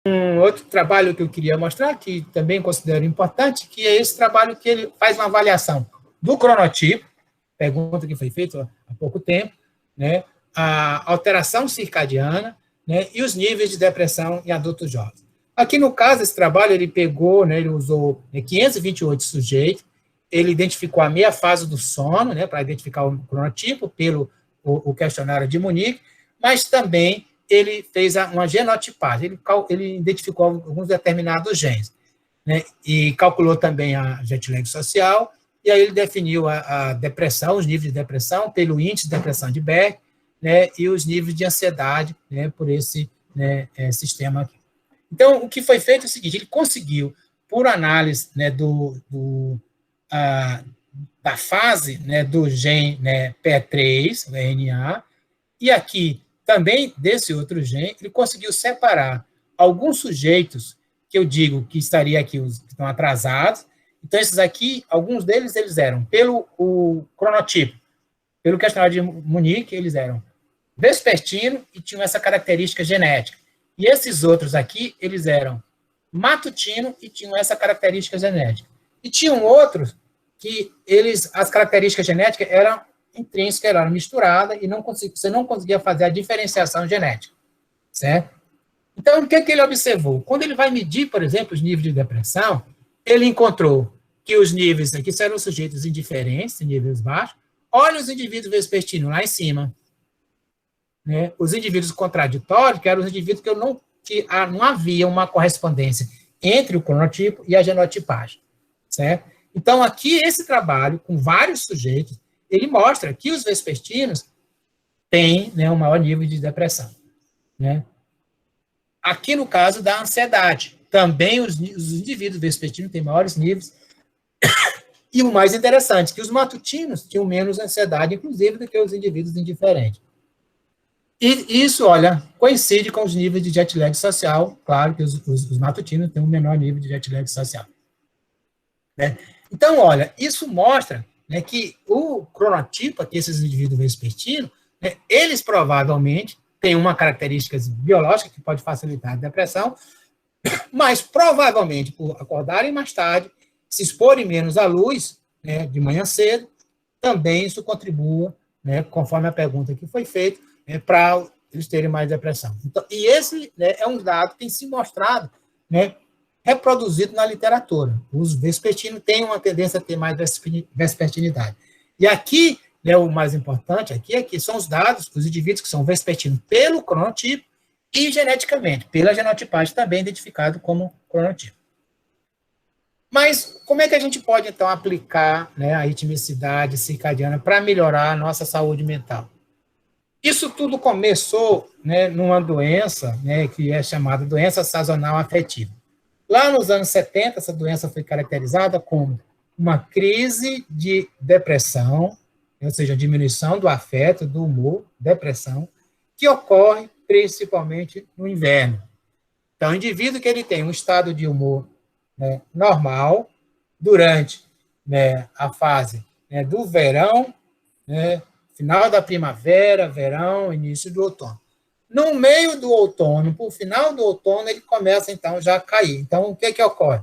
Um outro trabalho que eu queria mostrar, que também considero importante, que é esse trabalho que ele faz uma avaliação do cronotipo, pergunta que foi feita há pouco tempo, né, a alteração circadiana, né, e os níveis de depressão em adultos jovens. Aqui, no caso, esse trabalho, ele pegou, né, ele usou 528 sujeitos, ele identificou a meia fase do sono, né, para identificar o cronotipo pelo o questionário de Munique, mas também ele fez uma genotipagem, ele identificou alguns determinados genes, né, e calculou também a jet lag social, e aí ele definiu a depressão, os níveis de depressão, pelo índice de depressão de Beck, né, e os níveis de ansiedade, né, por esse, né, sistema aqui. Então, o que foi feito é o seguinte, ele conseguiu, por análise, né, da fase, né, do gene, né, PE3, o RNA, e aqui também desse outro gene, ele conseguiu separar alguns sujeitos que eu digo que estaria aqui, os que estão atrasados. Então, esses aqui, alguns deles, eles eram, pelo o cronotipo, pelo questionário de Munique, eles eram vespertino e tinham essa característica genética. E esses outros aqui, eles eram matutino e tinham essa característica genética. E tinham outros que as características genéticas eram intrínsecas, eram misturadas e você não conseguia fazer a diferenciação genética, certo? Então, o que ele observou? Quando ele vai medir, por exemplo, os níveis de depressão, ele encontrou que os níveis aqui eram sujeitos indiferentes, níveis baixos. Olha os indivíduos vespertinos lá em cima. Né? Os indivíduos contraditórios, que eram os indivíduos que não havia uma correspondência entre o cronotipo e a genotipagem, certo? Então, aqui, esse trabalho, com vários sujeitos, ele mostra que os vespertinos têm, né, um maior nível de depressão, né? Aqui, no caso da ansiedade, também os indivíduos vespertinos têm maiores níveis, e o mais interessante, que os matutinos tinham menos ansiedade, inclusive, do que os indivíduos indiferentes. E isso, olha, coincide com os níveis de jet lag social, claro que os matutinos têm um menor nível de jet lag social. Né? Então, olha, isso mostra, né, que o cronotipo, aqui, esses indivíduos vespertinos, né, eles provavelmente têm uma característica biológica que pode facilitar a depressão, mas provavelmente, por acordarem mais tarde, se exporem menos à luz, né, de manhã cedo, também isso contribua, né, conforme a pergunta que foi feita, né, para eles terem mais depressão. Então, e esse, né, é um dado que tem se mostrado, né, reproduzido na literatura. Os vespertinos têm uma tendência a ter mais vespertinidade. E aqui, né, o mais importante aqui são os dados dos indivíduos que são vespertinos pelo cronotipo e geneticamente, pela genotipagem, também identificado como cronotipo. Mas como é que a gente pode, então, aplicar, né, a ritmicidade circadiana para melhorar a nossa saúde mental? Isso tudo começou, né, numa doença, né, que é chamada doença sazonal afetiva. Lá nos anos 70, essa doença foi caracterizada como uma crise de depressão, ou seja, diminuição do afeto, do humor, depressão, que ocorre principalmente no inverno. Então, o indivíduo que ele tem um estado de humor, né, normal durante, né, a fase, né, do verão, né, final da primavera, verão, início do outono. No meio do outono, para o final do outono, ele começa, então, já a cair. Então, o que ocorre?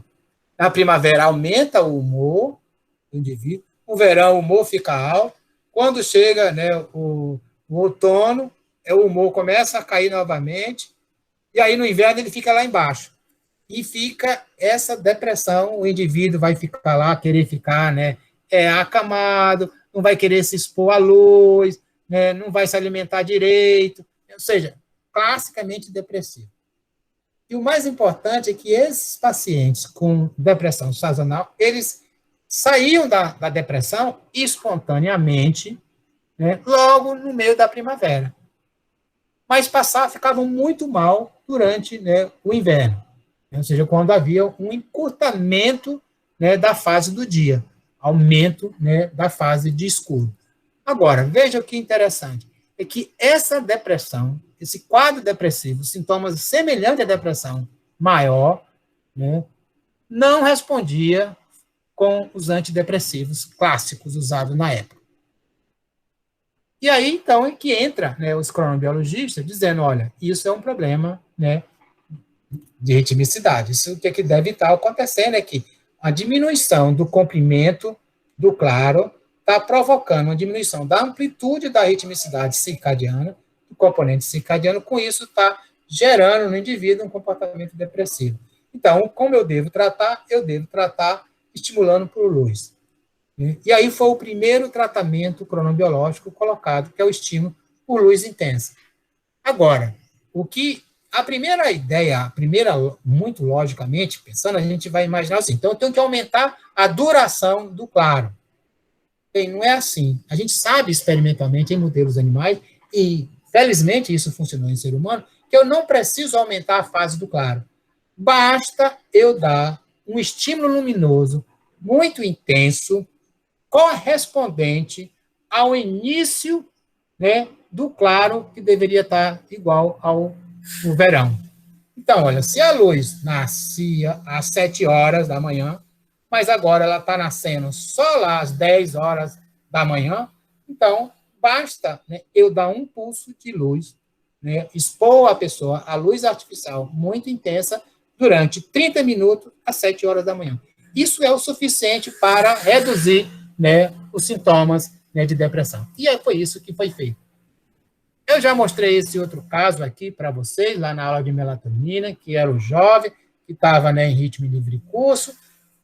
Na primavera, aumenta o humor do indivíduo, no verão, o humor fica alto, quando chega, né, o outono, o humor começa a cair novamente, e aí no inverno ele fica lá embaixo. E fica essa depressão, o indivíduo vai ficar lá, querer ficar, né, acamado, não vai querer se expor à luz, né, não vai se alimentar direito, ou seja, classicamente depressivo. E o mais importante é que esses pacientes com depressão sazonal, eles saíam da depressão espontaneamente, né, logo no meio da primavera. Mas ficavam muito mal durante, né, o inverno. Ou seja, quando havia um encurtamento, né, da fase do dia, aumento, né, da fase de escuro. Agora, veja o que é interessante, é que essa depressão, esse quadro depressivo, sintomas semelhantes à depressão maior, né, não respondia com os antidepressivos clássicos usados na época. E aí, então, é que entra, né, os cronobiologistas dizendo, olha, isso é um problema, né, de ritmicidade. Isso o que deve estar acontecendo é que a diminuição do comprimento do claro está provocando uma diminuição da amplitude da ritmicidade circadiana, do componente circadiano, com isso está gerando no indivíduo um comportamento depressivo. Então, como eu devo tratar? Eu devo tratar estimulando por luz. E aí foi o primeiro tratamento cronobiológico colocado, que é o estímulo por luz intensa. Agora, a primeira ideia, muito logicamente, pensando, a gente vai imaginar assim, então eu tenho que aumentar a duração do claro. Bem, não é assim. A gente sabe experimentalmente em modelos animais, e felizmente isso funcionou em ser humano, que eu não preciso aumentar a fase do claro. Basta eu dar um estímulo luminoso muito intenso, correspondente ao início, né, do claro, que deveria estar igual ao verão. Então, olha, se a luz nascia às 7 horas da manhã, mas agora ela está nascendo só lá às 10 horas da manhã, então basta, né, eu dar um pulso de luz, né, expor a pessoa à luz artificial muito intensa durante 30 minutos às 7 horas da manhã. Isso é o suficiente para reduzir, né, os sintomas, né, de depressão. E foi isso que foi feito. Eu já mostrei esse outro caso aqui para vocês, lá na aula de melatonina, que era o jovem que estava, né, em ritmo de livre curso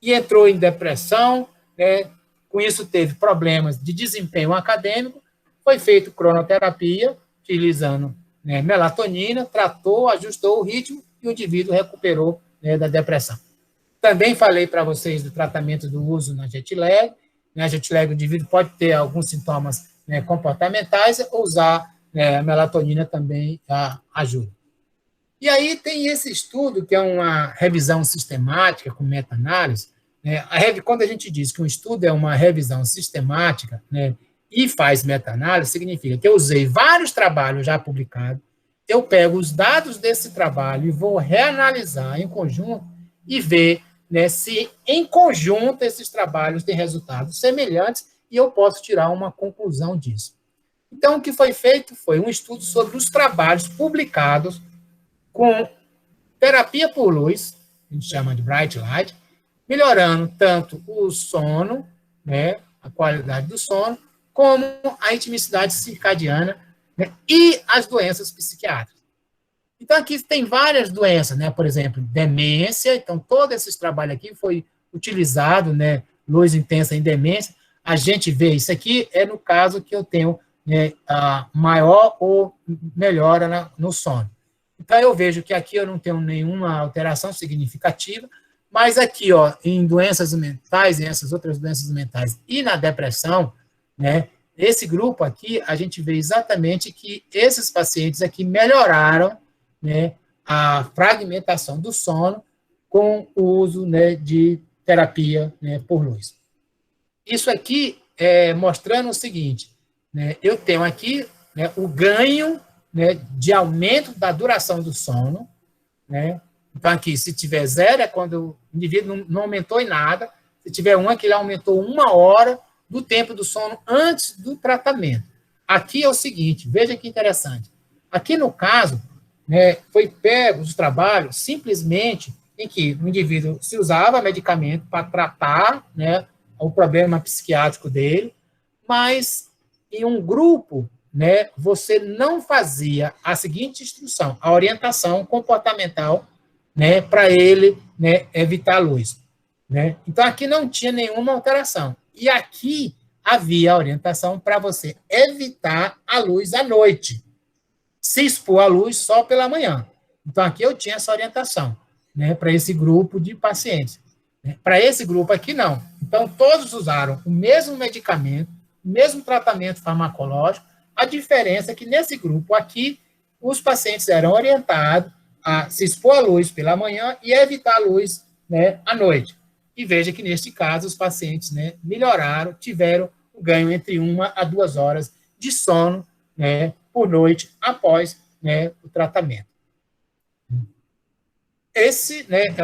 e entrou em depressão, né, com isso teve problemas de desempenho acadêmico, foi feito cronoterapia, utilizando, né, melatonina, tratou, ajustou o ritmo e o indivíduo recuperou, né, da depressão. Também falei para vocês do tratamento do uso na jet lag. Na jet lag, o indivíduo pode ter alguns sintomas, né, comportamentais, ou usar, né, a melatonina também ajuda. E aí tem esse estudo, que é uma revisão sistemática com meta-análise. Né, quando a gente diz que um estudo é uma revisão sistemática, né, e faz meta-análise, significa que eu usei vários trabalhos já publicados, eu pego os dados desse trabalho e vou reanalisar em conjunto e ver, né, se em conjunto esses trabalhos têm resultados semelhantes e eu posso tirar uma conclusão disso. Então, o que foi feito foi um estudo sobre os trabalhos publicados com terapia por luz, a gente chama de bright light, melhorando tanto o sono, né, a qualidade do sono, como a ritmicidade circadiana, né, e as doenças psiquiátricas. Então, aqui tem várias doenças, né? Por exemplo, demência. Então, todo esse trabalho aqui foi utilizado, né? Luz intensa em demência. A gente vê isso aqui, é no caso que eu tenho, né, a maior ou melhora no sono. Então, eu vejo que aqui eu não tenho nenhuma alteração significativa, mas aqui, ó, em doenças mentais, em essas outras doenças mentais e na depressão, né? Esse grupo aqui, a gente vê exatamente que esses pacientes aqui melhoraram, né, a fragmentação do sono com o uso, né, de terapia, né, por luz. Isso aqui é mostrando o seguinte, né, eu tenho aqui, né, o ganho, né, de aumento da duração do sono, né. Então, aqui, se tiver 0, é quando o indivíduo não aumentou em nada. Se tiver 1, é que ele aumentou 1 hora do tempo do sono antes do tratamento. Aqui é o seguinte, veja que interessante. Aqui, no caso, né, foi pego os trabalhos simplesmente em que o indivíduo se usava medicamento para tratar, né, o problema psiquiátrico dele, mas em um grupo, né, você não fazia a seguinte instrução, a orientação comportamental, né, para ele, né, evitar a luz. Né? Então, aqui não tinha nenhuma alteração. E aqui havia a orientação para você evitar a luz à noite, se expor à luz só pela manhã. Então, aqui eu tinha essa orientação, né, para esse grupo de pacientes. Né? Para esse grupo aqui, não. Então, todos usaram o mesmo medicamento, o mesmo tratamento farmacológico. A diferença é que nesse grupo aqui, os pacientes eram orientados a se expor à luz pela manhã e evitar a luz, né, à noite. E veja que, neste caso, os pacientes, né, melhoraram, tiveram um ganho entre 1 a 2 horas de sono, né, por noite após, né, o tratamento. Esse, né,